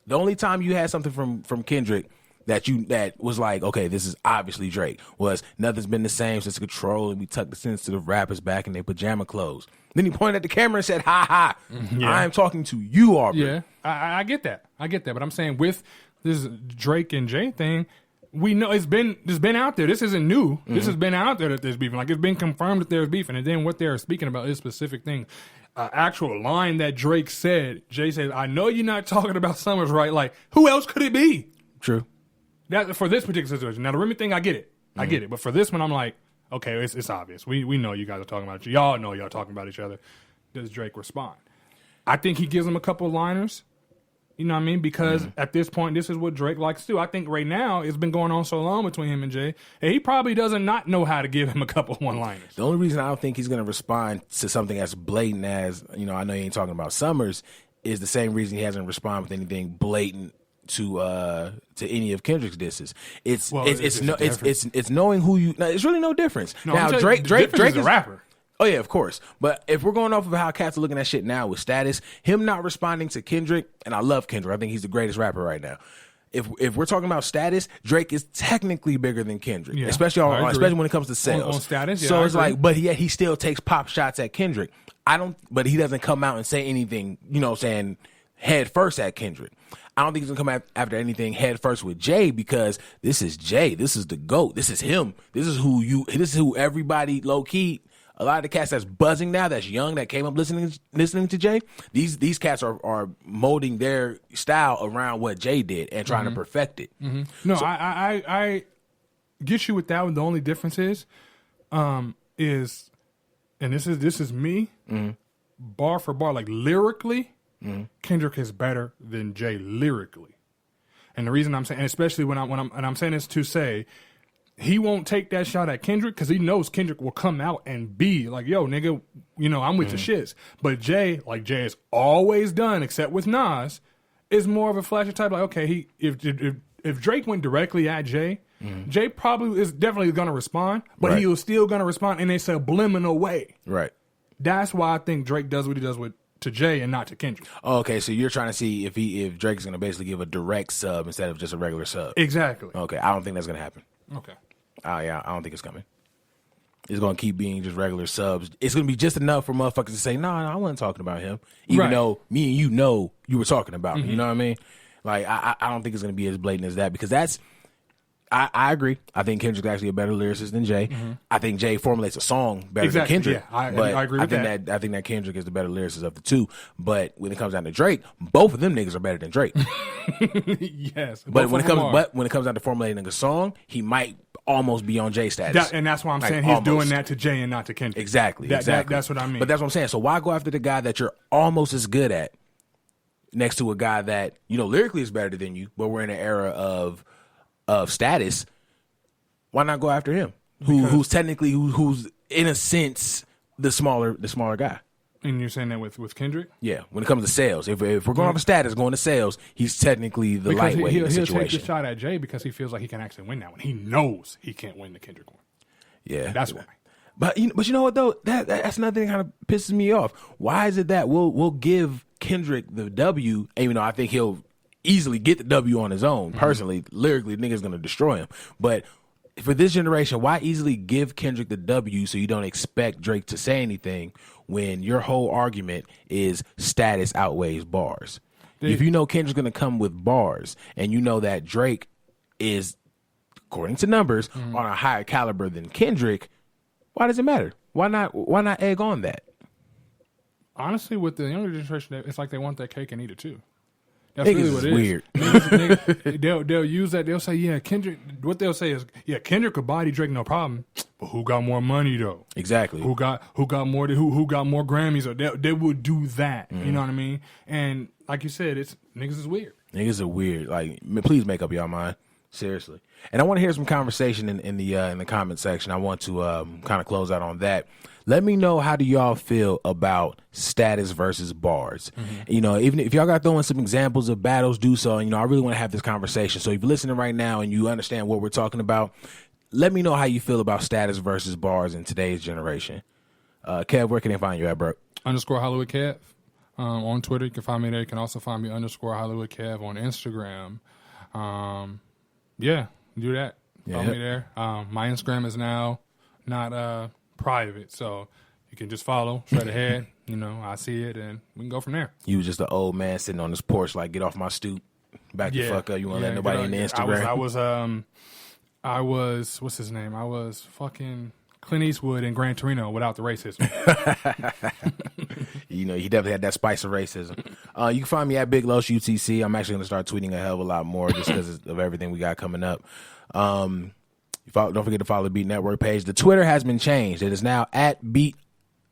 The only time you had something from Kendrick that was like, okay, this is obviously Drake, was nothing's been the same since Control, and we tucked the sensitive rappers back in their pajama clothes. Then he pointed at the camera and said, ha ha, I am talking to you, Aubrey. Yeah, I get that. But I'm saying with this Drake and Jay thing, we know it's been out there. This isn't new. This has been out there that there's beefing. Like, it's been confirmed that there's beefing. And then what they're speaking about is specific things. Actual line that Drake said, Jay said, I know you're not talking about Summers, right? Like, who else could it be? True. That for this particular situation. Now, the Remy thing, I get it. I get it. But for this one, I'm like, okay, it's obvious. We know you guys are talking about y'all know y'all talking about each other. Does Drake respond? I think he gives him a couple of liners. You know what I mean? Because at this point, this is what Drake likes to do. I think right now, it's been going on so long between him and Jay, and he probably doesn't not know how to give him a couple of one-liners. The only reason I don't think he's going to respond to something as blatant as, I know he ain't talking about Summers, is the same reason he hasn't responded with anything blatant to any of Kendrick's disses. It's knowing who you. No, it's really no difference. No, now Drake is a rapper. Oh yeah, of course. But if we're going off of how cats are looking at shit now with Status, him not responding to Kendrick, and I love Kendrick, I think he's the greatest rapper right now. If we're talking about Status, Drake is technically bigger than Kendrick, especially when it comes to sales. On Status, so it's like, but he still takes pop shots at Kendrick. But he doesn't come out and say anything, saying head first at Kendrick. I don't think he's gonna come after anything head first with Jay, because this is Jay. This is the GOAT. This is him. This is who everybody low key. A lot of the cats that's buzzing now, that's young, that came up listening to Jay, these cats are molding their style around what Jay did and trying to perfect it. Mm-hmm. No, so, I get you with that one. The only difference is and this is me, bar for bar, like lyrically, Kendrick is better than Jay lyrically. And the reason I'm saying, and especially when I'm saying this to say, he won't take that shot at Kendrick because he knows Kendrick will come out and be like, yo, nigga, I'm with your shits. But Jay, like Jay has always done, except with Nas, is more of a flashy type. Like, okay, if Drake went directly at Jay, Jay probably is definitely going to respond, but he was still going to respond in a subliminal way. Right. That's why I think Drake does what he does to Jay and not to Kendrick. Oh, okay, so you're trying to see if Drake's going to basically give a direct sub instead of just a regular sub. Exactly. Okay, I don't think that's going to happen. Okay. Yeah, I don't think it's coming. It's going to keep being just regular subs. It's going to be just enough for motherfuckers to say, no, I wasn't talking about him. Even though me and you were talking about me. You know what I mean? Like, I don't think it's going to be as blatant as that, because that's, I agree. I think Kendrick's actually a better lyricist than Jay. I think Jay formulates a song better than Kendrick. Yeah, I agree with that. I think that Kendrick is the better lyricist of the two. But when it comes down to Drake, both of them niggas are better than Drake. Yes. But when it comes down to formulating a song, he might almost be on Jay status. And that's why I'm saying he's doing that to Jay and not to Kendrick. Exactly. That's what I mean. But that's what I'm saying. So why go after the guy that you're almost as good at next to a guy that, lyrically is better than you, but we're in an era of status? Why not go after him? Who's technically who's in a sense the smaller guy? And you're saying that with Kendrick? Yeah, when it comes to sales, if we're going off of status, going to sales, he's technically the lightweight in the situation. He'll take the shot at Jay because he feels like he can actually win that one. He knows he can't win the Kendrick one. Yeah, that's why. But you know what though? That's another thing that kind of pisses me off. Why is it that we'll give Kendrick the W, even though I think he'll easily get the W on his own? Personally, lyrically, nigga's gonna destroy him. But for this generation, why easily give Kendrick the W so you don't expect Drake to say anything when your whole argument is status outweighs bars? If you know Kendrick's going to come with bars and you know that Drake is, according to numbers, on a higher caliber than Kendrick, why does it matter? Why not egg on that? Honestly, with the younger generation, it's like they want that cake and eat it too. That's niggas really what it is. Weird. They'll use that. They'll say, yeah, Kendrick. What they'll say is, yeah, Kendrick could body Drake, no problem. But who got more money though? Exactly. Who got more? Who got more Grammys? Or they would do that. You know what I mean? And like you said, it's niggas is weird. Niggas are weird. Like, please make up your mind. Seriously. And I want to hear some conversation in the comment section. I want to kind of close out on that. Let me know, how do y'all feel about status versus bars? Even if y'all got throwing some examples of battles, do so. And, I really want to have this conversation. So if you're listening right now and you understand what we're talking about, let me know how you feel about status versus bars in today's generation. Kev, where can they find you at, bro? _Hollywood Kev. On Twitter, you can find me there. You can also find me _Hollywood Kev on Instagram. Yeah, do that. Follow me there. My Instagram is now not private, so you can just follow straight ahead. I see it, and we can go from there. You was just an old man sitting on this porch, like, get off my stoop, back the fuck up. You want to let nobody in the Instagram? I was what's his name? I was fucking Clint Eastwood in Gran Torino without the racism. He definitely had that spice of racism. You can find me at Big Los UTC. I'm actually going to start tweeting a hell of a lot more just because of everything we got coming up. Don't forget to follow the Beat Network page. The Twitter has been changed. It is now at Beat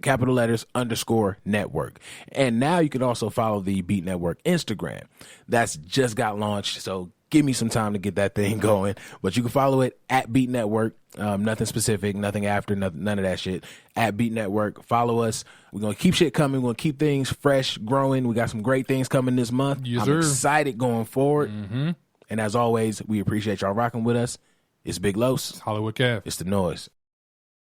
capital letters _network. And now you can also follow the Beat Network Instagram. That's just got launched, so give me some time to get that thing going. But you can follow it at Beat Network. Nothing specific, nothing after, none of that shit. At Beat Network. Follow us. We're going to keep shit coming. We're going to keep things fresh, growing. We got some great things coming this month. Yes, I'm sir. excited going forward. And as always, we appreciate y'all rocking with us. It's Big Los. Hollywood Kev. It's the Noize.